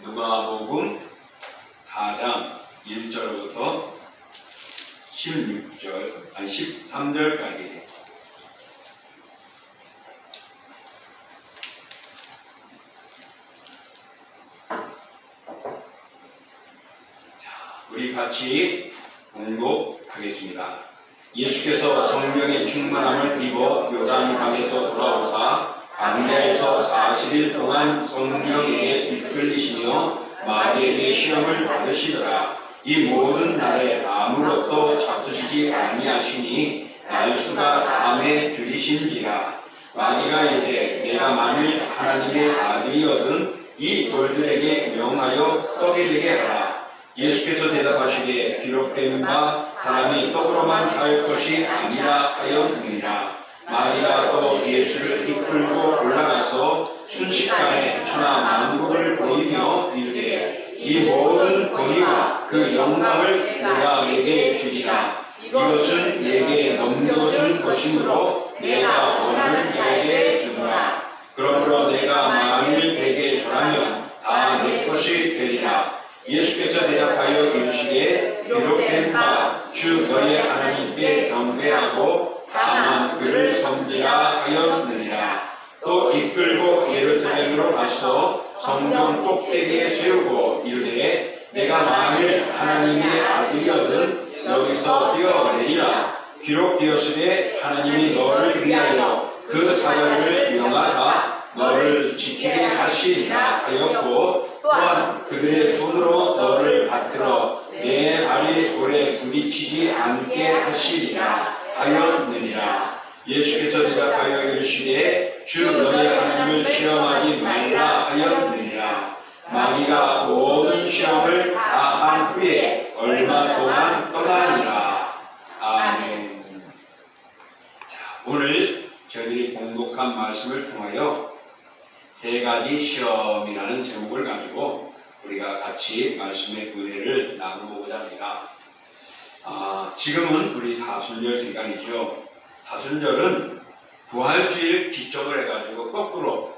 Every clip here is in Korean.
누가복음 4장 1절부터 13절까지. 우리 같이 공독하겠습니다. 예수께서 성령의 충만함을 입어 요단강에서 돌아오사 광야에서 40일 동안 성령에게 이끌리시며 마귀에게 시험을 받으시더라. 이 모든 날에 아무것도 잡수시지 아니하시니 날수가 다음에 들이신지라. 마귀가 이르되 내가 만일 하나님의 아들이거든 이 돌들에게 명하여 떡이 되게 하라. 예수께서 대답하시되 기록된 바 사람이 떡으로만 살 것이 아니라 하였느니라. 마귀가 또 예수를 이끌고 올라가서 순식간에 천하 만국을 보이며 이르되 이 모든 권위와 그 영광을 내가 내게 주리라. 이것은 내게 넘겨준 것이므로 내가 원하는 자에게 주노라. 그러므로 내가 만일 내게 전하면 다 내 것이 되리라. 예수께서 대답하여 이르시되 기록된 바 주 너의 하나님께 경배하고 다만 그를 섬기라 하였느니라. 또 이끌고 예루살렘으로 가서 성전 꼭대기에 세우고 이르되 내가 만일 하나님의 아들이거든 여기서 뛰어내리라. 기록되었으되 하나님이 너를 위하여 그 사자를 명하사 너를 지키게 하시리라 하였고 또한 그들의 손으로 너를 받들어 내 발이 돌에 부딪히지 않게 하시리라 하였느니라. 예수께서 대답하여 이르시되 주 너의 하나님을 시험하지 말라 하였느니라. 마귀가 모든 시험을 다 한 후에 얼마 동안 떠나니라. 아멘. 오늘 저희들이 공독한 말씀을 통하여 세 가지 시험이라는 제목을 가지고 우리가 같이 말씀의 은혜를 나눠보고자 합니다. 지금은 우리 사순절 기간이죠. 사순절은 부활주일 기점을 해가지고 거꾸로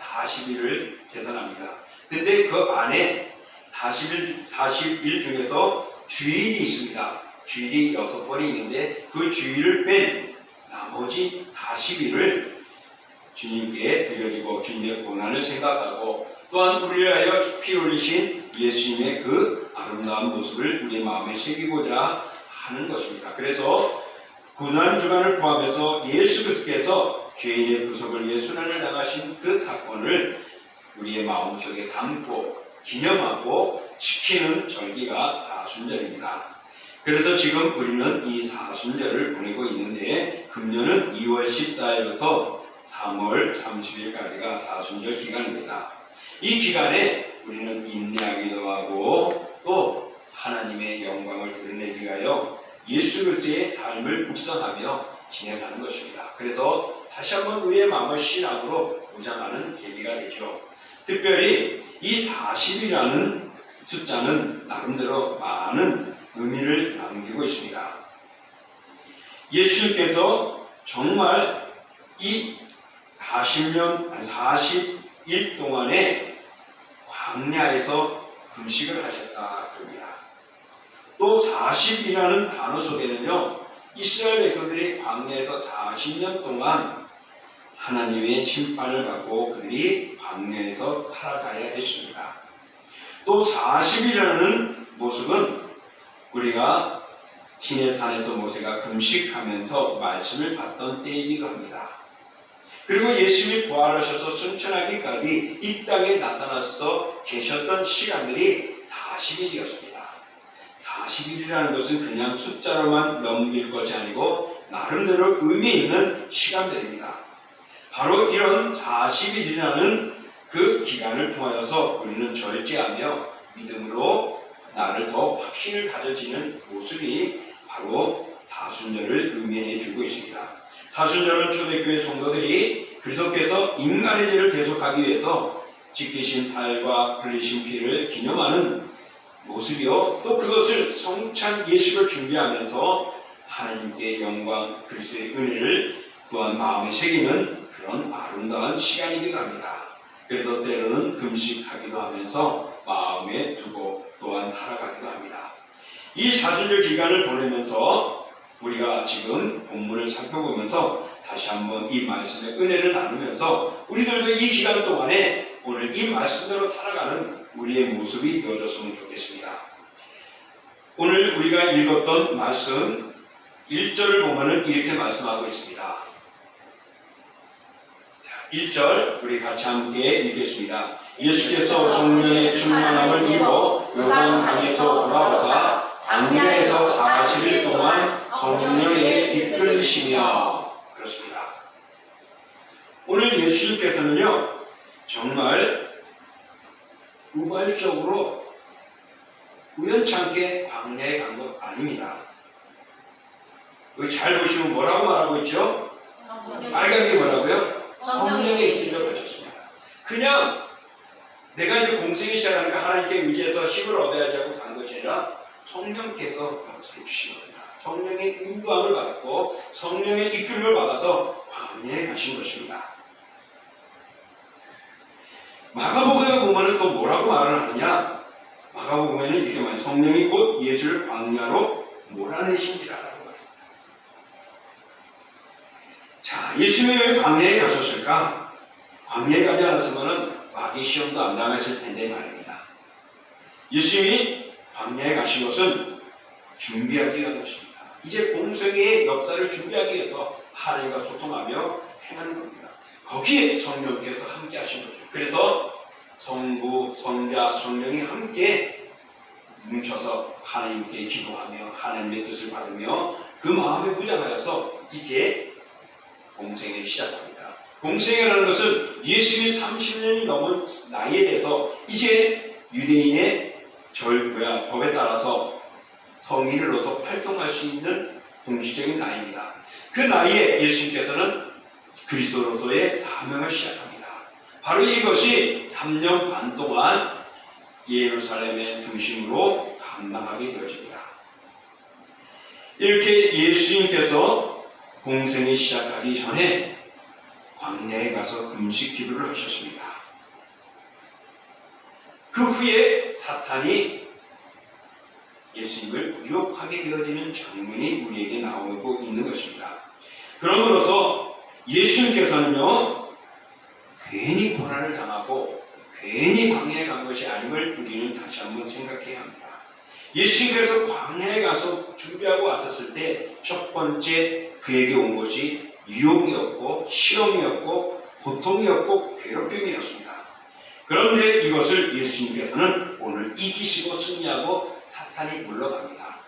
40일을 계산합니다. 근데 그 안에 40일 중에서 주일이 있습니다. 주일이 6번이 있는데 그 주일을 뺀 나머지 40일을 주님께 드려지고 주님의 고난을 생각하고 또한 우리를 위하여 피 흘리신 예수님의 그 아름다운 모습을 우리의 마음에 새기고자 하는 것입니다. 그래서 고난주간을 포함해서 예수 그리스도께서 죄인의 구속을 위해 순환을 당하신 그 사건을 우리의 마음속에 담고 기념하고 지키는 절기가 사순절입니다. 그래서 지금 우리는 이 사순절을 보내고 있는데 금년은 2월 14일부터 3월 30일까지가 사순절 기간입니다. 이 기간에 우리는 인내하기도 하고 또 하나님의 영광을 드러내기 위하여 예수 그리스도의 삶을 묵상하며 진행하는 것입니다. 그래서 다시 한번 우리의 마음을 신앙으로 무장하는 계기가 되죠. 특별히 이 40이라는 숫자는 나름대로 많은 의미를 남기고 있습니다. 예수님께서 정말 이 40일 동안에 광야에서 금식을 하셨다 그럽니다. 또 40이라는 단어 속에는요, 이스라엘 백성들이 광야에서 40년 동안 하나님의 심판을 받고 그들이 광야에서 살아가야 했습니다. 또 40이라는 모습은 우리가 시내산에서 모세가 금식하면서 말씀을 받던 때이기도 합니다. 그리고 예수님이 부활하셔서 승천하기까지 이 땅에 나타나서 계셨던 시간들이 40일이었습니다. 40일이라는 것은 그냥 숫자로만 넘길 것이 아니고 나름대로 의미 있는 시간들입니다. 바로 이런 40일이라는 그 기간을 통하여서 우리는 절제하며 믿음으로 나를 더 확신을 가져지는 모습이 바로 사순절을 의미해 주고 있습니다. 사순절은 초대교회 성도들이 그리스도께서 인간의 죄를 대속하기 위해서 찢기신 팔과 흘리신 피를 기념하는 모습이요, 또 그것을 성찬 예식을 준비하면서 하나님께 영광, 그리스도의 은혜를 또한 마음에 새기는 그런 아름다운 시간이기도 합니다. 그래서 때로는 금식하기도 하면서 마음에 두고 또한 살아가기도 합니다. 이 사순절 기간을 보내면서 우리가 지금 본문을 살펴보면서 다시 한번 이 말씀의 은혜를 나누면서 우리들도 이 기간 동안에 오늘 이 말씀대로 살아가는 우리의 모습이 되어졌으면 좋겠습니다. 오늘 우리가 읽었던 말씀 1절을 보면은 이렇게 말씀하고 있습니다. 1절 우리 같이 함께 읽겠습니다. 예수께서 성령의 충만함을 입어 요단강에서 돌아오사 광야에서 40일 동안 성령에 이끌리시며. 그렇습니다. 오늘 예수님께서는요 정말 우발적으로 우연찮게 광야에 간 것 아닙니다. 여기 잘 보시면 뭐라고 말하고 있죠? 빨갛게 뭐라고요? 성령에 이끌려 가셨습니다. 그냥 내가 이제 공생이 시작하니까 하나님께 의지해서 힘을 얻어야지 하고 간 것이 아니라 성령께서 역사해 주신 겁니다. 성령의 인도함을 받았고 성령의 이끌림을 받아서 광야에 가신 것입니다. 마가복음에 보면 또 뭐라고 말을 하느냐? 마가복음에는 이렇게 말해요. 성령이 곧 예수를 광야로 몰아내신지라라고 말합니다. 자, 예수님이 왜 광야에 가셨을까? 광야에 가지 않았으면 마귀 시험도 안 당했을 텐데 말입니다. 예수님이 광야에 가신 것은 준비하기 위한 것입니다. 이제 공생의 역사를 준비하기 위해서 하나님과 소통하며 행하는 겁니다. 거기에 성령께서 함께 하신 거죠. 그래서 성부, 성자, 성령이 함께 뭉쳐서 하나님께 기도하며 하나님의 뜻을 받으며 그 마음에 무장하여서 이제 공생을 시작합니다. 공생이라는 것은 예수님이 30년이 넘은 나이에 대해서 이제 유대인의 법에 따라서 성인으로서 활동할 수 있는 공식적인 나이입니다. 그 나이에 예수님께서는 그리스도로서의 사명을 시작합니다. 바로 이것이 3년 반 동안 예루살렘의 중심으로 감당하게 되어집니다. 이렇게 예수님께서 공생이 시작하기 전에 광야에 가서 금식 기도를 하셨습니다. 그 후에 사탄이 예수님을 유혹하게 되어지는 장면이 우리에게 나오고 있는 것입니다. 그러므로서 예수님께서는요 괜히 고난을 당하고 괜히 광야에 간 것이 아님을 우리는 다시 한번 생각해야 합니다. 예수님께서 광야에 가서 준비하고 왔었을 때 첫 번째 그에게 온 것이 유혹이었고 시험이었고 고통이었고 괴롭힘이었습니다. 그런데 이것을 예수님께서는 오늘 이기시고 승리하고 사탄이 물러갑니다.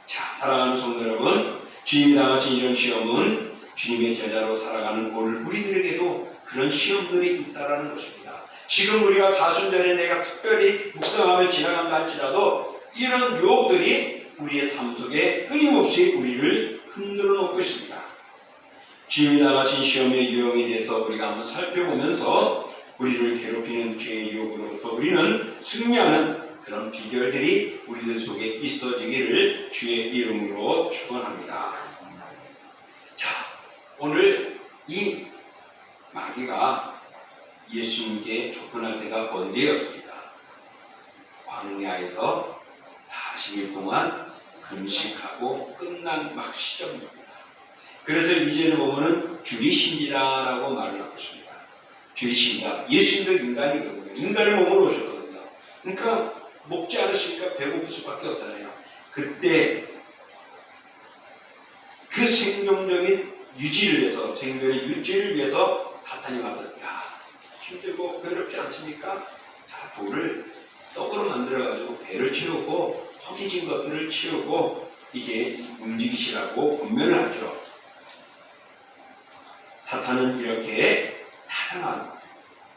자, 사랑하는 성도 여러분, 주님이 당하신 이런 시험은 주님의 제자로 살아가는 오늘 우리들에게도 그런 시험들이 있다라는 것입니다. 지금 우리가 사순절에 내가 특별히 묵상하며 지나간다 할지라도 이런 유혹들이 우리의 삶 속에 끊임없이 우리를 흔들어 놓고 있습니다. 주님이 당하신 시험의 유형에 대해서 우리가 한번 살펴보면서 우리를 괴롭히는 죄의 유혹으로부터 우리는 승리하는 그런 비결들이 우리들 속에 있어지기를 주의 이름으로 축원합니다. 자, 오늘 이 마귀가 예수님께 접근할 때가 언제였습니까? 광야에서 40일 동안 금식하고 끝난 막 시점입니다. 그래서 이제는 보면은 줄이신지라라고 말을 하고 있습니다. 줄이신다. 예수님도 인간이거든요. 인간의 몸으로 오셨거든요. 그러니까 먹지 않으시니까 배고플 수밖에 없잖아요. 그때 그 생존적인 유지를 위해서, 생존의 유지를 위해서 사탄이 와서 야, 힘들고 괴롭지 않습니까? 자, 돌을 떡으로 만들어가지고 배를 채우고 허기진 것들을 채우고 이제 움직이시라고 권면을 하죠. 사탄은 이렇게 다양한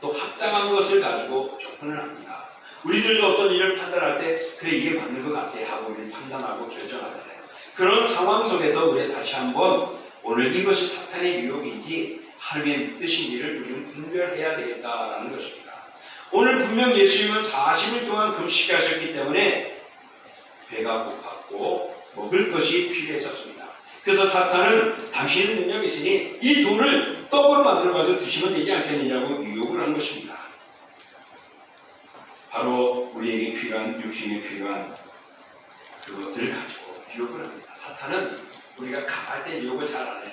또 합당한 것을 가지고 접근을 합니다. 우리들도 어떤 일을 판단할 때 그래 이게 맞는 것 같아 하고 우리를 판단하고 결정하잖아요. 그런 상황 속에서 우리 다시 한번 오늘 이것이 사탄의 유혹인지 하나님의 뜻인지를 우리는 분별해야 되겠다라는 것입니다. 오늘 분명 예수님은 40일 동안 금식하셨기 때문에 배가 고팠고 먹을 것이 필요했었습니다. 그래서 사탄은 당신은 능력이 있으니 이 돌을 떡으로 만들어가지고 드시면 되지 않겠느냐고 유혹을 한 것입니다. 바로 우리에게 필요한, 육신에 필요한 그것들을 가지고 유혹을 합니다. 사탄은 우리가 강할 때 유혹을 잘 안 해요.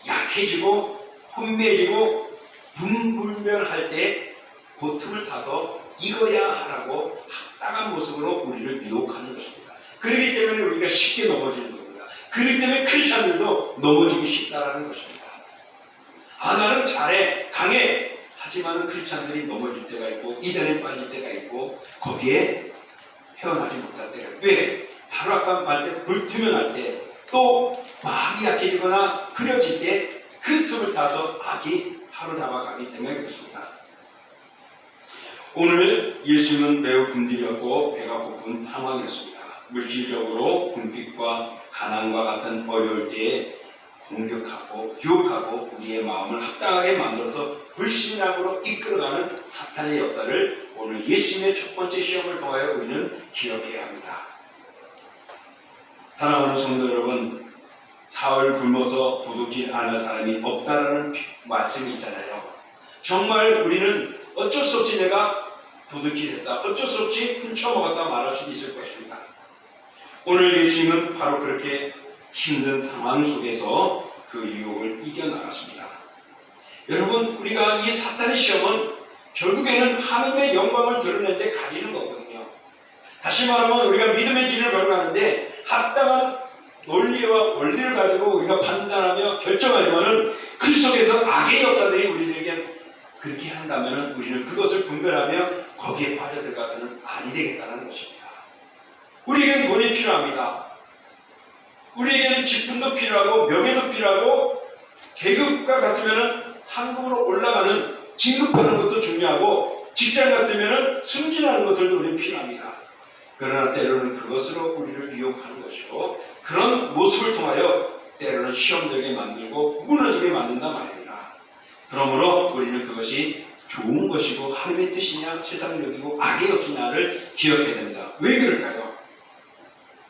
약해지고 혼미해지고 분불면할 때 그 틈을 타서 이거야 하라고 합당한 모습으로 우리를 유혹하는 것입니다. 그렇기 때문에 우리가 쉽게 넘어지는 겁니다. 그렇기 때문에 크리스찬들도 넘어지기 쉽다라는 것입니다. 아, 나는 잘해, 강해. 하지만 크리스찬들이 넘어질 때가 있고 이단에 빠질 때가 있고 거기에 헤어나지 못할 때가 있고, 왜? 바로 아까 말할 때 불투명할 때, 또 마음이 약해지거나 흐려질 때 그 틈을 타서 악이 사로잡아가기 때문에 그렇습니다. 오늘 예수님은 매우 굶주렸고 배가 고픈 상황이었습니다. 물질적으로 궁핍과 가난과 같은 어려울 때에 공격하고 유혹하고 우리의 마음을 합당하게 만들어서 불신앙으로 이끌어가는 사탄의 역사를 오늘 예수님의 첫 번째 시험을 통하여 우리는 기억해야 합니다. 사랑하는 성도 여러분, 사흘 굶어서 도둑질 안 할 사람이 없다라는 말씀이 있잖아요. 정말 우리는 어쩔 수 없이 내가 도둑질했다, 어쩔 수 없이 훔쳐먹었다 말할 수도 있을 것입니다. 오늘 예수님은 바로 그렇게 힘든 상황 속에서 그 유혹을 이겨나갔습니다. 여러분, 우리가 이 사탄의 시험은 결국에는 하나님의 영광을 드러낼 때 가리는 거거든요. 다시 말하면 우리가 믿음의 길을 걸어가는데 합당한 논리와 원리를 가지고 우리가 판단하며 결정하지만은 그 속에서 악의 역사들이 우리들에게 그렇게 한다면 우리는 그것을 분별하며 거기에 빠져들어가서는 아니 되겠다는 것입니다. 우리에게는 돈이 필요합니다. 우리에게는 직분도 필요하고 명예도 필요하고 계급과 같으면 상급으로 올라가는 진급하는 것도 중요하고 직장 같으면 승진하는 것들도 우리는 필요합니다. 그러나 때로는 그것으로 우리를 유혹하는 것이고 그런 모습을 통하여 때로는 시험되게 만들고 무너지게 만든단 말입니다. 그러므로 우리는 그것이 좋은 것이고 하나님의 뜻이냐 세상적이고 악의 역사냐를 기억해야 됩니다. 왜 그럴까요?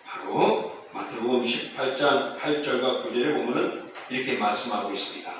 바로 마태복음 18장 8절과 9절에 보면 이렇게 말씀하고 있습니다.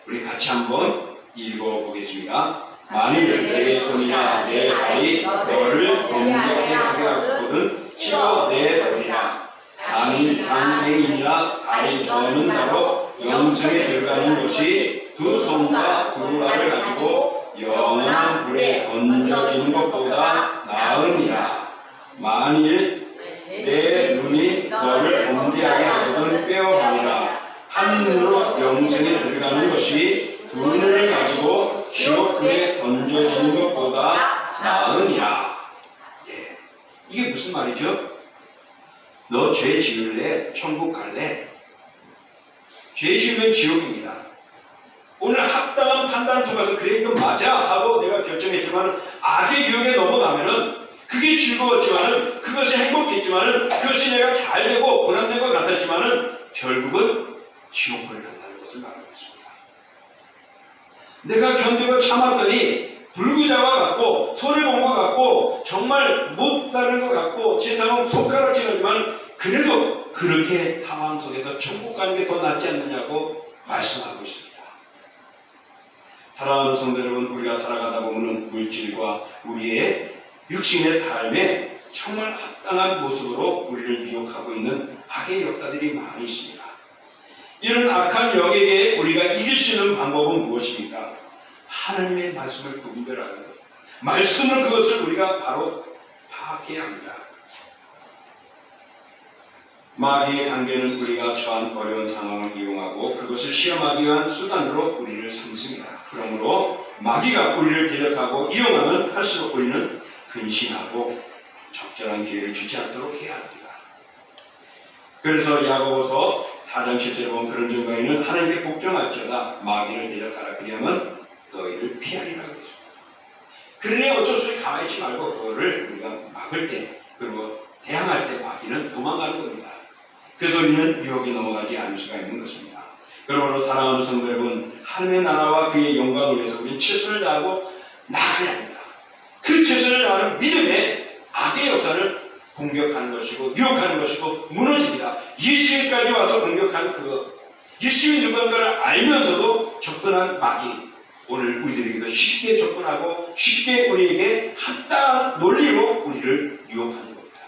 우리 같이 한번 읽어보겠습니다. 만일 내 손이나 내 발이 너를 범죄하게 하거든 치워내버리라. 만일 장애인이나 다리 저는 자로 영생에 들어가는 것이 두 손과 두 발을 가지고 영원한 불에 던져지는 것보다 나으니라. 만일 내 눈이 너를 범죄하게 하거든 빼어버리라. 한 눈으로 영생에 들어가는 것이 두 눈을 가지고 지옥불에 던져지는 것보다 나으니라. 예. 이게 무슨 말이죠? 너 죄 지을래? 천국 갈래? 죄 지으면 지옥입니다. 오늘 합당한 판단을 통해서 그래 이거 맞아 하고 내가 결정했지만 악의 유혹에 넘어가면은 그게 즐거웠지만은 그것이 행복했지만은 그것이 내가 잘 되고 보람된 것 같았지만은 결국은 지옥불에 간다는 것을 말하고 있습니다. 내가 견디고 참았더니 불구자와 같고 손해본 것 같고 정말 못 사는 것 같고 제 상황 손가락질하지만 그래도 그렇게 상황 속에서 천국 가는 게 더 낫지 않느냐고 말씀하고 있습니다. 사랑하는 성도 여러분, 우리가 살아가다 보면 물질과 우리의 육신의 삶에 정말 합당한 모습으로 우리를 미혹하고 있는 악의 역사들이 많이 있습니다. 이런 악한 영에게 우리가 이길 수 있는 방법은 무엇입니까? 하나님의 말씀을 분별하는 것. 말씀은 그것을 우리가 바로 파악해야 합니다. 마귀의 관계는 우리가 처한 어려운 상황을 이용하고 그것을 시험하기 위한 수단으로 우리를 삼습니다. 그러므로 마귀가 우리를 대적하고 이용하면 할수록 우리는 근신하고 적절한 기회를 주지 않도록 해야 합니다. 그래서 야고보서 4장 7절에 보면 그런 증거에는 하나님께 복종할지어다 마귀를 대적하라 그리하면 너희를 피하리라고 했습니다. 그러니 어쩔 수 없이 가만히 있지 말고 그거를 우리가 막을 때 그리고 대항할 때 마귀는 도망가는 겁니다. 그래서 우리는 유혹에 넘어가지 않을 수가 있는 것입니다. 그러므로 사랑하는 성도 여러분, 하나님의 나라와 그의 영광을 위해서 우리는 최선을 다하고 나가야 합니다. 그 최선을 다하는 믿음에 악의 역사는 공격하는 것이고 유혹하는 것이고 무너집니다. 예수님까지 와서 공격한 그것, 예수님이 누군가를 알면서도 접근한 마귀, 오늘 우리들에게도 쉽게 접근하고 쉽게 우리에게 합당한 논리로 우리를 유혹하는 겁니다.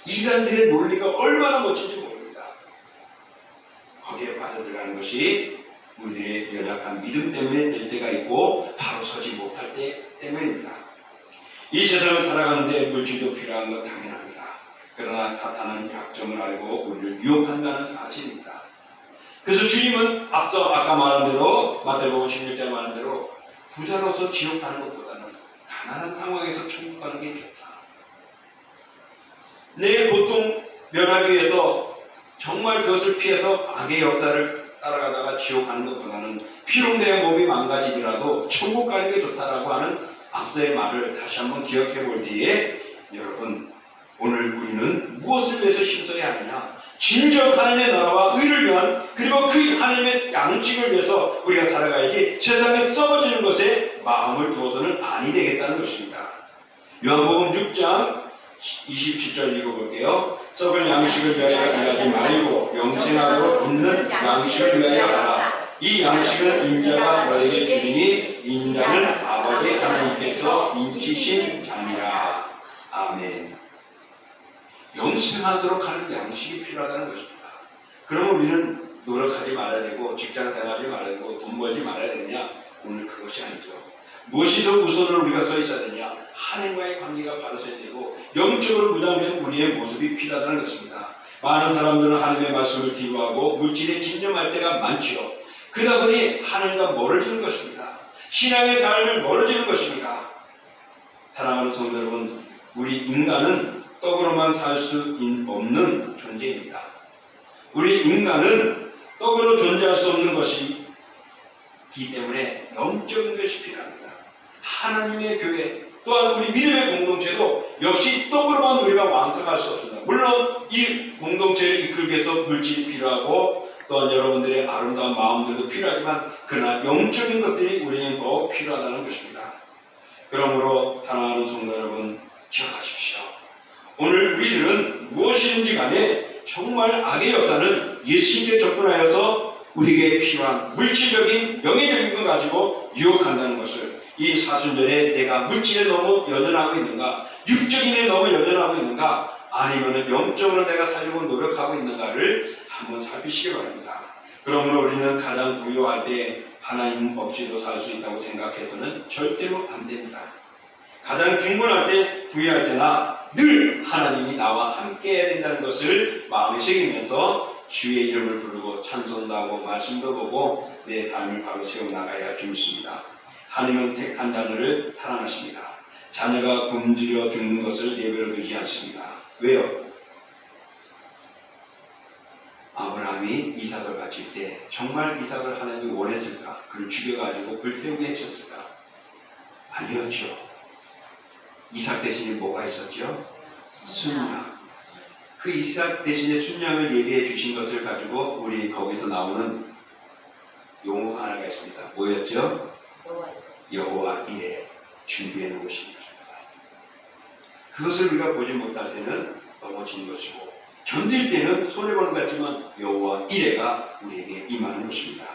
이단들의 논리가 얼마나 멋진지 모릅니다. 거기에 빠져들어가는 것이 우리들의 연약한 믿음 때문에 될 때가 있고 바로 서지 못할 때 때문입니다. 이 세상을 살아가는데 물질도 필요한 건 당연합니다. 그러나 사탄은 약점을 알고 우리를 유혹한다는 사실입니다. 그래서 주님은 아까 말한 대로 마태복음 16장 말한 대로 부자로서 지옥 가는 것보다는 가난한 상황에서 천국 가는 게 좋다. 내 고통 면하기 위해서 정말 그것을 피해서 악의 역사를 따라가다가 지옥 가는 것보다는 비록 내 몸이 망가지더라도 천국 가는 게 좋다라고 하는 앞서의 말을 다시 한번 기억해 볼 때에 여러분, 오늘 우리는 무엇을 위해서 힘써야 하느냐? 진정 하나님의 나라와 의를 위한, 그리고 그 하나님의 양식을 위해서 우리가 살아가야지 세상에 썩어지는 것에 마음을 두어서는 아니 되겠다는 것입니다. 요한복음 6장 27절 읽어볼게요. 썩을 양식을 위하여 일하지 말고 영생하도록 있는 양식을 위하여 하라. 이 양식은 인자가 너에게 주리니 인자는 아버지 하나님께서 인치신 자니라. 아멘. 영생하도록 하는 양식이 필요하다는 것입니다. 그럼 우리는 노력하지 말아야 되고 직장 생활하지 말아야 되고 돈 벌지 말아야 되냐? 오늘 그것이 아니죠. 무엇이 더 우선으로 우리가 서 있어야 되냐? 하나님과의 관계가 바로 서야 되고 영적으로 무장된 우리의 모습이 필요하다는 것입니다. 많은 사람들은 하나님의 말씀을 뒤로하고 물질에 집념할 때가 많지요. 그러다 보니 하나님과 멀어지는 것입니다. 신앙의 삶을 멀어지는 것입니다. 사랑하는 성도 여러분, 우리 인간은 떡으로만 살 수 없는 존재입니다. 우리 인간은 떡으로 존재할 수 없는 것이기 때문에 영적인 것이 필요합니다. 하나님의 교회, 또한 우리 믿음의 공동체도 역시 떡으로만 우리가 완성할 수 없습니다. 물론 이 공동체를 이끌기 위해서 물질이 필요하고 또한 여러분들의 아름다운 마음들도 필요하지만 그러나 영적인 것들이 우리는 더 필요하다는 것입니다. 그러므로 사랑하는 성도 여러분, 기억하십시오. 오늘 우리들은 무엇이든지 간에 정말 악의 역사는 예수님께 접근하여서 우리에게 필요한 물질적인 영예적인 것 가지고 유혹한다는 것을, 이 사순절에 내가 물질에 너무 연연하고 있는가, 육적인 에 너무 연연하고 있는가, 아니면 영적으로 내가 살려고 노력하고 있는가를 한번 살피시기 바랍니다. 그러므로 우리는 가장 부유할 때 하나님 없이도 살 수 있다고 생각해서는 절대로 안 됩니다. 가장 빈곤할 때, 부유할 때나 늘 하나님이 나와 함께 해야 된다는 것을 마음에 새기면서 주의 이름을 부르고 찬송도 하고 말씀도 보고 내 삶을 바로 세워나가야 할 줄 믿습니다. 하나님은 택한 자들을 사랑하십니다. 자녀가 굶주려 죽는 것을 내버려 두지 않습니다. 왜요? 아브라함이 이삭을 바칠 때 정말 이삭을 하나님이 원했을까? 그를 죽여가지고 불태우게 했었을까? 아니었죠. 이삭 대신에 뭐가 있었죠? 순양. 그 이삭 대신에 순양을 예비해 주신 것을 가지고 우리 거기서 나오는 용어가 하나가 있습니다. 뭐였죠? 여호와 이레, 준비해 놓으신 것입니다. 그것을 우리가 보지 못할 때는 넘어지는 것이고 견딜 때는 손해보는 것 같지만 여호와 이레가 우리에게 임하는 것입니다.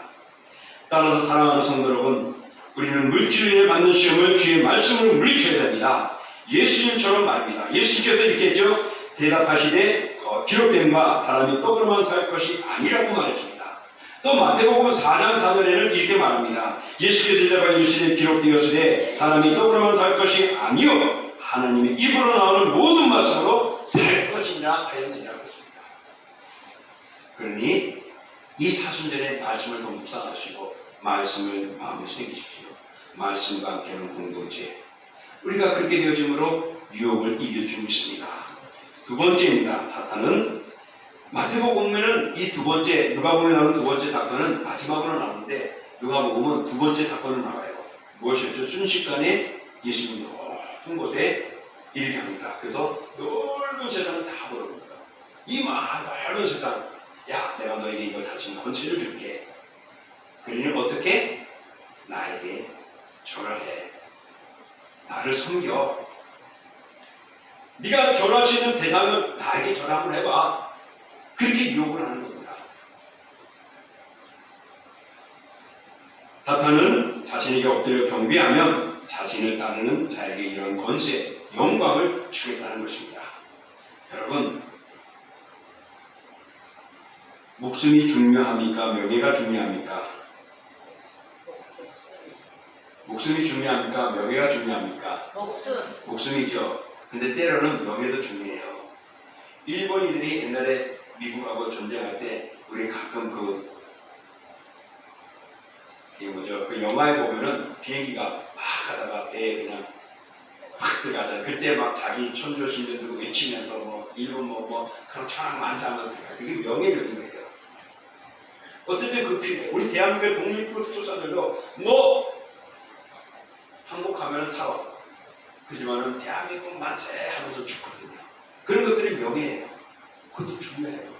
따라서 사랑하는 성도 여러분, 우리는 물질로 인해 받는 시험을 주의 말씀으로 물리쳐야 됩니다. 예수님처럼 말입니다. 예수님께서 이렇게 했죠. 대답하시되 기록된 바 사람이 떡으로만 살 것이 아니라고 말했습니다. 또 마태복음 4장 4절에는 이렇게 말합니다. 예수께서 대답하여 이르시되 기록되었으되 사람이 떡으로만 살 것이 아니요 하나님의 입으로 나오는 모든 말씀으로 살 것이니라 하였느니라고 했습니다. 그러니 이 사순절의 말씀을 더 묵상하시고 말씀을 마음에 새기십시오. 말씀과 함께하는 공동체, 우리가 그렇게 되어짐으로 유혹을 이길 줄 믿습니다. 두 번째입니다. 사탄은 마태복음에는 이 두 번째, 누가복음에 나오는 두 번째 사건은 마지막으로 나오는데 누가복음은 두 번째 사건은 나와요. 무엇이었죠? 순식간에 예수님이 높은 곳에 이르게 합니다. 그래서 넓은 세상을 다 보여줍니다. 이 넓은 세상, 야, 내가 너에게 이걸 다시 권세를 줄게. 그러니 어떻게? 나에게 절을 해. 나를 섬겨. 네가 절할 수 있는 대상을 나에게 절 한번 해봐. 그렇게 유혹을 하는 겁니다. 사탄은 자신에게 엎드려 경배하면 자신을 따르는 자에게 이런 권세, 영광을 주겠다는 것입니다. 여러분, 목숨이 중요합니까? 명예가 중요합니까? 목숨이 중요합니까? 명예가 중요합니까? 목숨이죠. 근데 때로는 명예도 중요해요. 일본인들이 옛날에 미국하고 전쟁할 때 우리 가끔 그 영화에 보면은 비행기가 막 가다가 배에 그냥 확 들어가잖아요. 그때 막 자기 천조신들 들고 외치면서 뭐 일본 그런 천황 만세하면서 그게 명예적인 거예요. 어떨 때 그 필요해. 우리 대한민국의 독립국 투사들도 너 항복하면 살아. 그렇지만은 대한민국 만세 하면서 죽거든요. 그런 것들이 명예예요. 그것도 중요해요.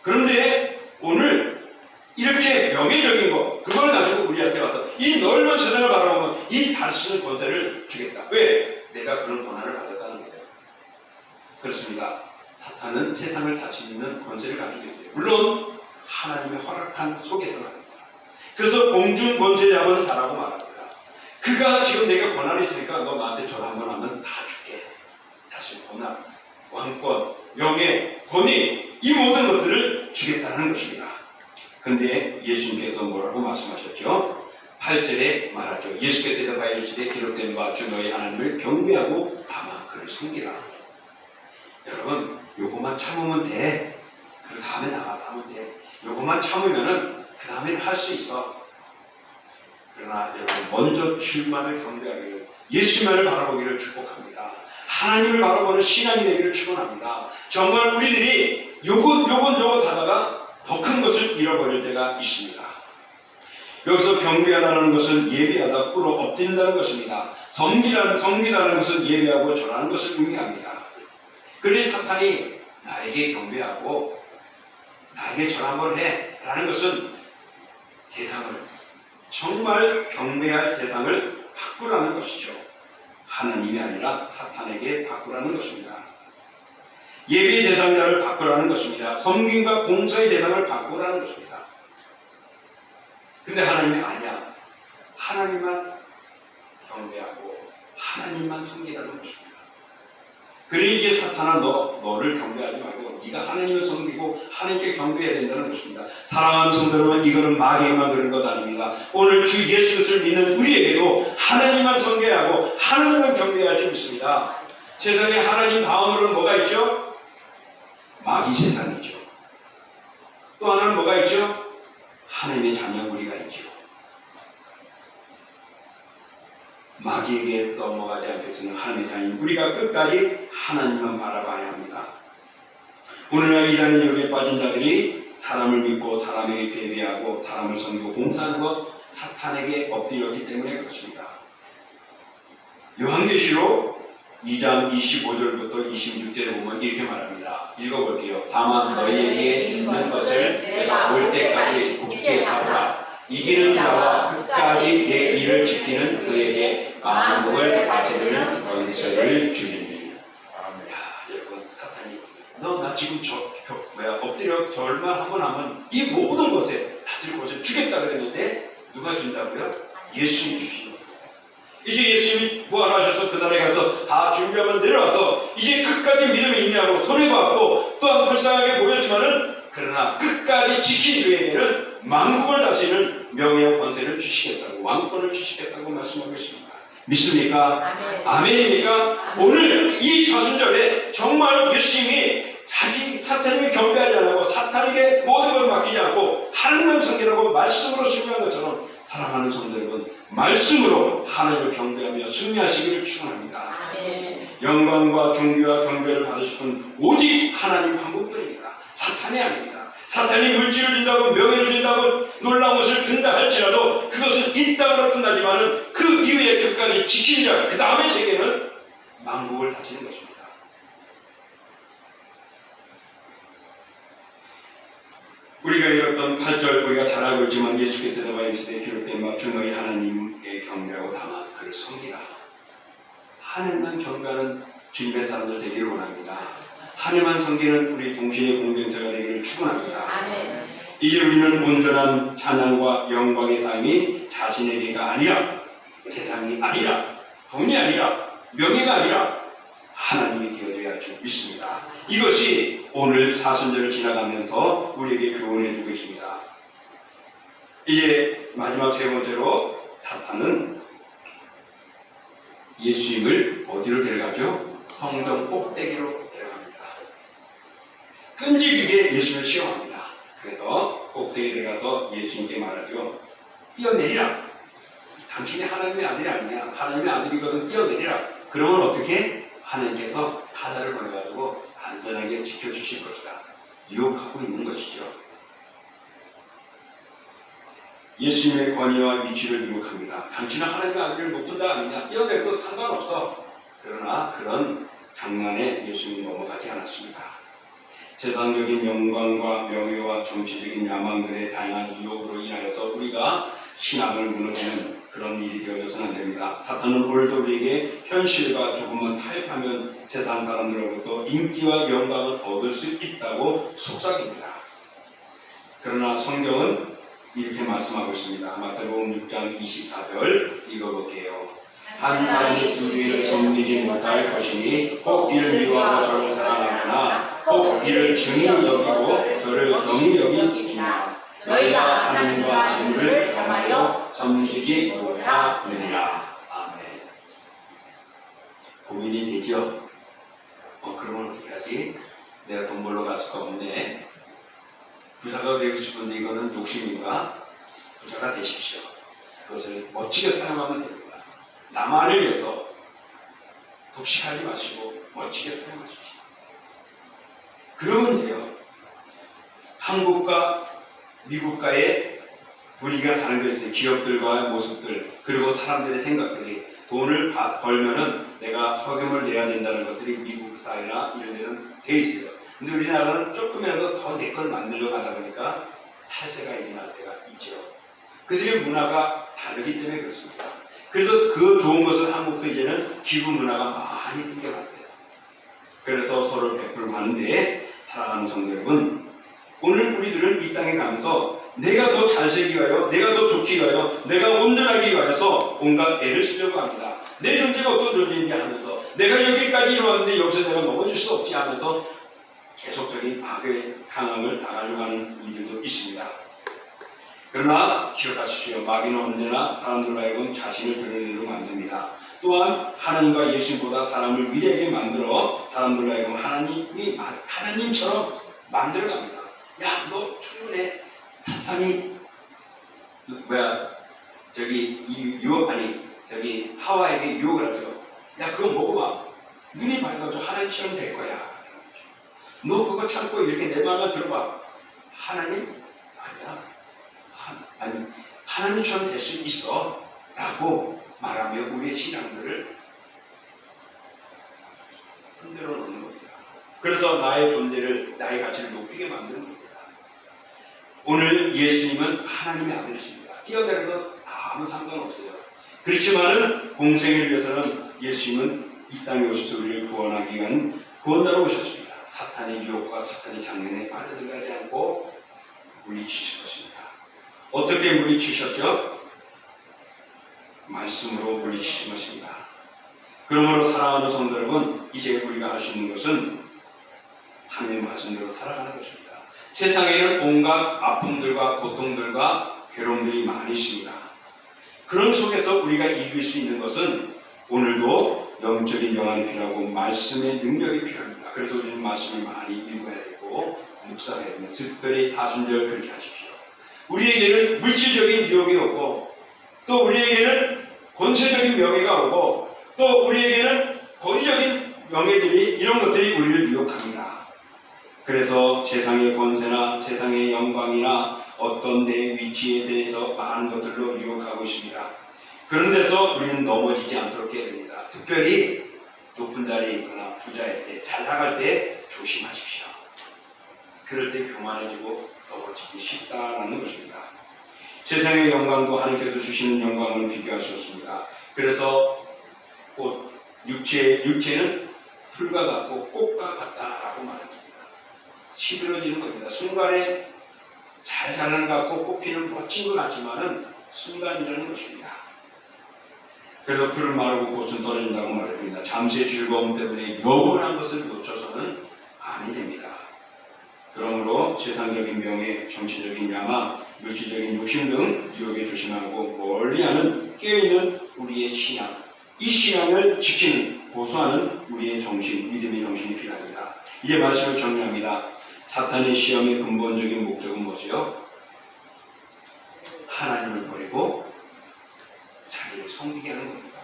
그런데 오늘 이렇게 명예적인 거, 그걸 가지고 우리한테 왔다. 이 넓은 세상을 바라보면 이 다스리는 권세를 주겠다. 왜? 내가 그런 권한을 받았다는 거예요. 그렇습니다. 사탄은 세상을 다스리는 권세를 가지고 있어요. 물론 하나님의 허락한 속에서는 아닙니다. 그래서 공중 권세자는 다라고 말합니다. 그가 지금 내가 권한이 있으니까 너 나한테 전화 한번 하면 다 줄게. 다시 권한, 왕권, 명예, 권위, 이 모든 것들을 주겠다는 것입니다. 근데 예수님께서 뭐라고 말씀하셨죠? 8절에 말하죠. 예수께 대답하여 이르시되 기록된 바 주 너희 하나님을 경배하고 다만 그를 섬기라. 여러분, 요것만 참으면 돼. 그 다음에 나가서 하면 돼. 요것만 참으면은 그 다음에는 할 수 있어. 그러나 여러분, 먼저 주만을 경배하기를, 예수만을 바라보기를 축복합니다. 하나님을 바라보는 신앙이 되기를 축원합니다. 정말 우리들이 요것 하다가 더 큰 것을 잃어버릴 때가 있습니다. 여기서 경배하다는 것은 예배하다, 꿇어 엎드린다는 것입니다. 섬기다는 것은 예배하고 절하는 것을 의미합니다. 그래서 사탄이 나에게 경배하고 나에게 절 한번 해 라는 것은 대상을, 정말 경배할 대상을 바꾸라는 것이죠. 하나님이 아니라 사탄에게 바꾸라는 것입니다. 예배의 대상자를 바꾸라는 것입니다. 섬김과 봉사의 대상을 바꾸라는 것입니다. 근데 하나님이 아니야. 하나님만 경배하고 하나님만 섬기라는 것입니다. 그러기에 사탄아, 너를 경배하지 말고 네가 하나님을 섬기고 하나님께 경배해야 된다는 것입니다. 사랑하는 성도 여러분, 이거는 마귀에만 그런 것 아닙니다. 오늘 주 예수 그리스도를 믿는 우리에게도 하나님만 섬겨야 하고 하나님만 경배해야 할 줄 믿습니다. 세상에 하나님 다음으로는 뭐가 있죠? 마귀 세상이죠. 또 하나는 뭐가 있죠? 하나님의 자녀 우리가 있죠. 마귀에게 넘어가지 않겠으나 하나님의 자녀인 우리가 끝까지 하나님만 바라봐야 합니다. 오늘날 이라는 욕에 빠진 자들이 사람을 믿고 사람에게 배배하고 사람을 섬기고 봉사하는 것, 사탄에게 엎드렸기 때문에 그렇습니다. 요한계시록 2장 25절부터 26절에 보면 이렇게 말합니다. 읽어볼게요. 다만 너희에게 있는 것을 내가 올 때까지 굳게 잡으라. 이기는 자와 끝까지 내 일을 지키는 그에게 만국을 다스리는 권세를 주리니. 여러분, 사탄이 너 나 지금 엎드려 절만 한번 하면 이 모든 것에 다스릴 것을 주겠다 그랬는데 누가 준다고요? 예수님이 주시는 거예요. 이제 예수님이 부활하셔서 그날에 가서 다 준비하면 내려와서 이제 끝까지 믿음이 있냐고 손해받고 또한 불쌍하게 보였지만은 그러나 끝까지 지킨 그에게는 만국을 다스리는 명예와 권세를 주시겠다고, 왕권을 주시겠다고 말씀하고 있습니다. 믿습니까? 아멘입니까? 오늘 이 저순절에 정말 예수님이 자기 사탄에게 경배하지 않고 사탄에게 모든 걸 맡기지 않고 하나님만 섬기라고 말씀으로 승리한 것처럼 사랑하는 성도 여러분, 말씀으로 하나님을 경배하며 승리하시기를 축원합니다. 영광과 존귀와 경배를 받으실 분 오직 하나님 한 분뿐입니다. 사탄이 아닙니다. 사탄이 물질을 준다고 명예를 준다고 놀라운 것을 준다 할지라도 그것은 이 땅으로 끝나지만은 그 이후에 끝까지 지킨 자, 그 다음의 세계는 만국을 다스리는 것입니다. 우리가 읽었던 8절 우리가 잘 알고 있지만 예수께서 대바이시대에 기록된 바 주 너희 하나님께 경배하고 다만 그를 섬기라. 하나님만 경배하는 주님의 사람들 되기를 원합니다. 하나님만 섬기는 우리 동시의 공동체가 되기를 축원합니다. 이제 우리는 온전한 찬양과 영광의 삶이 자신에게가 아니라, 세상이 아니라, 돈이 아니라, 명예가 아니라 하나님이 되어야 줄 믿습니다. 이것이 오늘 사순절을 지나가면서 우리에게 교훈해 주고 있습니다. 이제 마지막 세 번째로 사탄은 예수님을 어디로 데려가죠? 성전 꼭대기로 데려갑니다. 끈질기게 예수님을 시험합니다. 그래서 꼭대기에 들어가서 예수님께 말하죠. 뛰어내리라. 당신이 하나님의 아들이 아니냐. 하나님의 아들이거든 뛰어내리라. 그러면 어떻게? 하나님께서 사자를 보내가지고 안전하게 지켜주실 것이다. 유혹하고 있는 것이죠. 예수님의 권위와 위치를 유혹합니다. 당신은 하나님의 아들을 못 본다 아니냐. 뛰어내려도 상관없어. 그러나 그런 장난에 예수님이 넘어가지 않았습니다. 세상적인 영광과 명예와 정치적인 야망들의 다양한 유혹으로 인하여서 우리가 신앙을 무너지는 그런 일이 되어져서는 안 됩니다. 사탄은 오늘도 우리에게 현실과 조금만 타협하면 세상 사람들로부터 인기와 영광을 얻을 수 있다고 속삭입니다. 그러나 성경은 이렇게 말씀하고 있습니다. 마태복음 6장 24절 읽어볼게요. 한 사람이 두 주인을 섬기지 못할 것이니 혹 이를 미워하고 저를 사랑하거나 혹 이를 증히 여기고 저를 경히 여기니라. 너희가 하나님과 재물을 겸하여 섬기지 못하느니라. 아멘. 고민이 되죠? 그러면 어떻게 하지? 내가 돈 벌러 갈 수가 없네. 부자가 되고 싶은데 이거는 욕심인가? 부자가 되십시오. 그것을 멋지게 사용하면 됩니다. 나만을 위해서 독식하지 마시고 멋지게 사용하십시오. 그러면 돼요. 한국과 미국과의 분위기가 다른 게 있어요. 기업들과의 모습들, 그리고 사람들의 생각들이. 돈을 벌면은 내가 세금을 내야 된다는 것들이 미국 사회나 이런 데는 돼 있어요. 근데 우리나라는 조금이라도 더 내 걸 만들려고 하다 보니까 탈세가 일어날 때가 있죠. 그들의 문화가 다르기 때문에 그렇습니다. 그래서 그 좋은 것은 한국도 이제는 기부 문화가 많이 생겨났어요. 그래서 서로 베풀고 하는데, 사랑하는 성도 여러분, 오늘 우리들은 이 땅에 가면서 내가 더 잘되기 위하여, 내가 더 좋기 위하여, 내가 온전하기 위하여서 온갖 애를 쓰려고 합니다. 내 존재가 어떤 존재인지 하면서, 내가 여기까지 이루었는데 여기서 내가 넘어질 수 없지 하면서 계속적인 악의 향함을 당하려고 하는 이들도 있습니다. 그러나 기억하십시오. 마귀는 언제나 사람들로 하여금 자신을 드러내도록 만듭니다. 또한 하나님과 예수님보다 사람을 위대하게 만들어 사람들로 하여금 하나님처럼 만들어갑니다. 야, 너 출근해. 사탄이 하와에게 유혹을 하죠. 야, 그거 먹어봐. 눈이 밝아서 하나님처럼 될 거야. 너 그거 참고 이렇게 내 말만 들어봐. 하나님? 아니야. 하나님처럼 될 수 있어. 라고 말하며 우리의 신앙들을 흔들어 놓는 겁니다. 그래서 나의 존재를, 나의 가치를 높이게 만드는 겁니다. 오늘 예수님은 하나님의 아들이십니다. 뛰어내려도 아무 상관없어요. 그렇지만은 공생애를 위해서는 예수님은 이 땅에 오셔서 우리를 구원하기 위한 구원자로 오셨습니다. 사탄의 유혹과 사탄의 장난에 빠져들지 않고 물리치실 것입니다. 어떻게 물리치셨죠? 말씀으로 물리치신 것입니다. 그러므로 사랑하는 성도 여러분, 이제 우리가 할 수 있는 것은 하나님의 말씀대로 살아가는 것입니다. 세상에는 온갖 아픔들과 고통들과 괴로움들이 많이 있습니다. 그런 속에서 우리가 이길 수 있는 것은 오늘도 영적인 영안이 필요하고 말씀의 능력이 필요합니다. 그래서 우리는 말씀을 많이 읽어야 되고 묵상해야 됩니다. 특별히 사순절 그렇게 하십시오. 우리에게는 물질적인 유혹이 오고, 또 우리에게는 권세적인 명예가 오고, 또 우리에게는 권위적인 명예들이, 이런 것들이 우리를 유혹합니다. 그래서 세상의 권세나 세상의 영광이나 어떤 내 위치에 대해서 많은 것들로 유혹하고 있습니다. 그런 데서 우리는 넘어지지 않도록 해야 됩니다. 특별히 높은 자리에 있거나 부자일 때, 잘 나갈 때 조심하십시오. 그럴 때 교만해지고 넘어지기 쉽다라는 것입니다. 세상의 영광도 하나님께서 주시는 영광을 비교할 수 없습니다. 그래서 육체는 풀과 같고 꽃과 같다라고 말했습니다. 시들어지는 겁니다. 순간에 잘 자라는 것 같고 꽃피는 멋진 것 같지만은 순간이라는 것입니다. 그래서 풀은 마르고 꽃은 떨어진다고 말합니다. 잠시의 즐거움 때문에 영원한 것을 놓쳐서는 아니 됩니다. 그러므로 세상적인 명예, 정치적인 야망, 물질적인 욕심 등 유혹에 조심하고 멀리하는 깨어있는 우리의 신앙, 이 신앙을 지키는, 고수하는 우리의 정신, 믿음의 정신이 필요합니다. 이제 말씀을 정리합니다. 사탄의 시험의 근본적인 목적은 무엇이요? 하나님을 버리고 자기를 섬기게 하는 겁니다.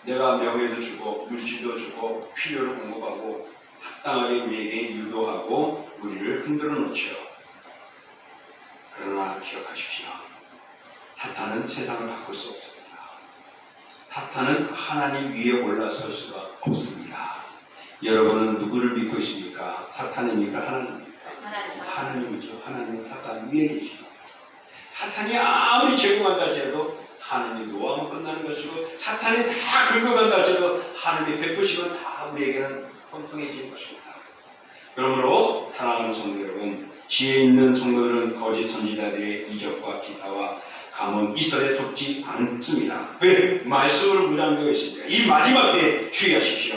내가 명예도 주고 물질도 주고 필요를 공급하고 합당하게 우리에게 유도하고 우리를 흔들어 놓죠. 그러나 기억하십시오. 사탄은 세상을 바꿀 수 없습니다. 사탄은 하나님 위에 올라설 수가 없습니다. 여러분은 누구를 믿고 있습니까? 사탄입니까? 하나님입니까? 하나님이죠. 하나님은 사탄 위에 계십니다. 사탄이 아무리 제공한다 할지라도 하나님이 노하면 끝나는 것이고 사탄이 다 긁어간다 할지라도 하나님이 베푸시면 다 우리에게는 통통해지는 것입니다. 그러므로 사랑하는 성도 여러분, 지혜 있는 성도들은 거짓 선지자들의 이적과 기사와 감은 이설에 속지 않습니다. 왜? 말씀으로 무장되어 있습니다. 이 마지막 때에 주의하십시오.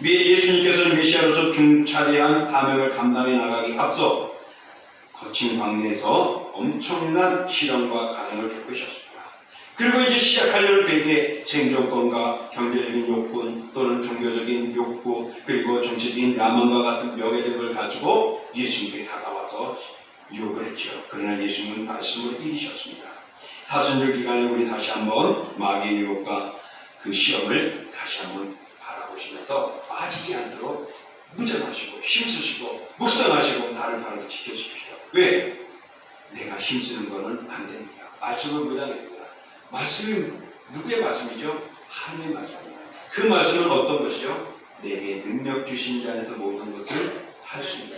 예수님께서는 메시아로서 중차대한 사명을 감당해 나가기 앞서 거친 광야에서 엄청난 시련과 가정을 겪으셨습니다. 그리고 이제 시작하려는 그에게 생존권과 경제적인 욕구 또는 종교적인 욕구 그리고 정치적인 야망과 같은 명예 등을 가지고 예수님께 다가와서 유혹을 했죠. 그러나 예수님은 말씀으로 이기셨습니다. 사순절 기간에 우리 다시 한번 마귀의 유혹과 그 시험을 다시 한번 바라보시면서 빠지지 않도록 무장하시고 힘쓰시고 묵상하시고 나를 바르게 지켜주십시오. 왜? 내가 힘쓰는 것은 안 됩니다. 말씀을 무장해야 됩니다. 말씀이 누구의 말씀이죠? 하나님의 말씀입니다. 그 말씀은 어떤 것이요? 내게 능력 주신 자에서 모든 것을 할 수 있다.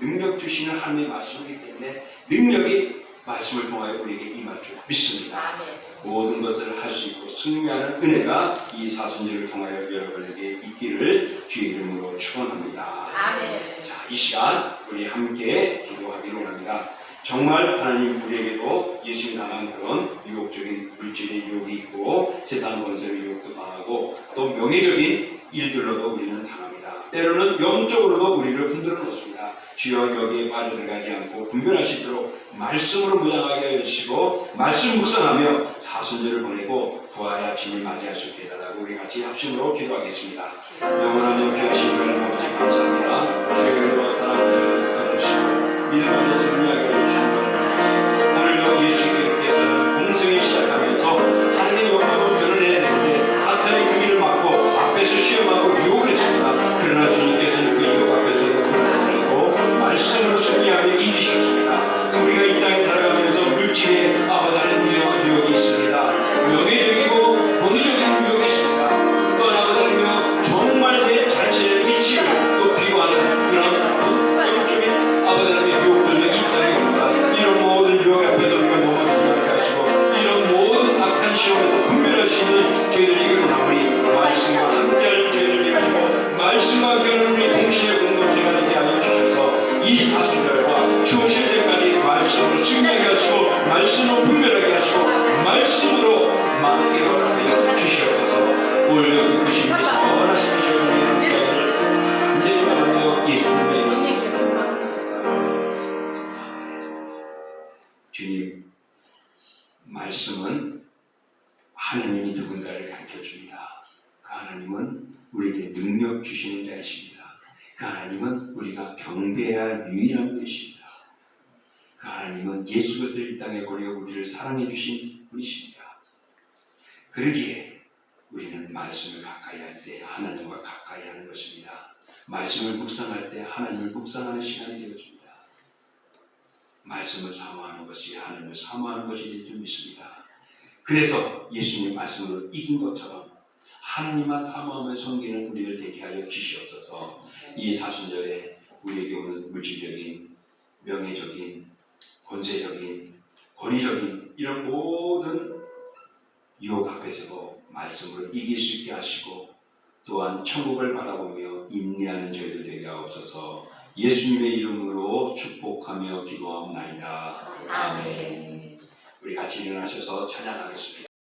능력 주시는 하나님의 말씀이기 때문에 능력이 말씀을 통하여 우리에게 임할 줄 믿습니다. 모든 것을 할 수 있고 승리하는 은혜가 이 사순절을 통하여 여러분에게 있기를 주의 이름으로 축원합니다. 자, 이 시간 우리 함께 기도하기를 원합니다. 정말 하나님 우리에게도 예수님이 당한 그런 유혹적인 물질의 유혹이 있고 세상 권세의 유혹도 당하고 또 명예적인 일들로도 우리는 당합니다. 때로는 영적으로도 우리를 흔들어 놓습니다. 주여 여기에 빠져들어가지 않고 분별할 수 있도록 말씀으로 무장하게 해주시고 말씀 묵상하며 사순절을 보내고 부활의 아침을 맞이할 수 있게 해달라고 우리 같이 합심으로 기도하겠습니다. 영원하며 귀하신 주 하나님 아버지 감사합니다. 주의 은혜와 사랑을 저희를 부탁드리시고 믿음으로 승리하게 해주신 주 하나님 오늘도 예수님께서는 공생을 시작하면서 하나님의 영광을 드러내야 되는데 사탄의 그 길을 막고 앞에서 시험하고 유혹을 했습니다. 그러나 주님께서는 그 유혹 앞에서도 말씀으로 승리하며 이기셨습니다. 우리가 이 땅에 살아가면서 물질에 아버다는 유혹이 있습니다. 명예적이고 권위적인 유혹이 있습니다. 또 아버다며 정말 내 자체의 위치를 높이고 하는 그런 영적인 아버다는 유혹들도 이 땅에 옵니다. 이런 모든 유혹 앞에서 우리가 넘어지지 않게 하시고 이런 모든 악한 시험에서 분별할 수 있는 저희들 이끌어나오니 말씀과 함께하는 저희들 이끌고 말씀과 함께하는 우리 동시에 공동체가 되게 하여 주셔서 이 사순절과 주오실 때까지 말씀으로 증명하게 하시고 말씀으로 분별하게 하시고 말씀으로 맡게 하여 주시옵소서. 오늘도 그 크신 그 선하신 저희를 함께하기를 이제 바라며 예수님의 주님 말씀은 하나님이 누군가를 가르쳐줍니다. 그 하나님은 우리에게 능력 주시는 자이십니다. 그 하나님은 우리가 경배해야 할 유일한 분이십니다. 그 하나님은 예수 그리스도를 이 땅에 보내어 우리를 사랑해 주신 분이십니다. 그러기에 우리는 말씀을 가까이 할 때 하나님과 가까이 하는 것입니다. 말씀을 묵상할 때 하나님을 묵상하는 시간이 되어집니다. 말씀을 사모하는 것이 하나님을 사모하는 것이 될 줄 믿습니다. 그래서 예수님 말씀으로 이긴 것처럼 하나님만 사모하며 섬기는 우리를 되게 하여 주시옵소서. 이 사순절에 우리에게 오는 물질적인, 명예적인, 권세적인, 권위적인 이런 모든 유혹 앞에서도 말씀으로 이길 수 있게 하시고 또한 천국을 바라보며 인내하는 저희들 되게 하옵소서. 예수님의 이름으로 축복하며 기도하옵나이다. 아멘. 우리 같이 일어나셔서 찬양하겠습니다.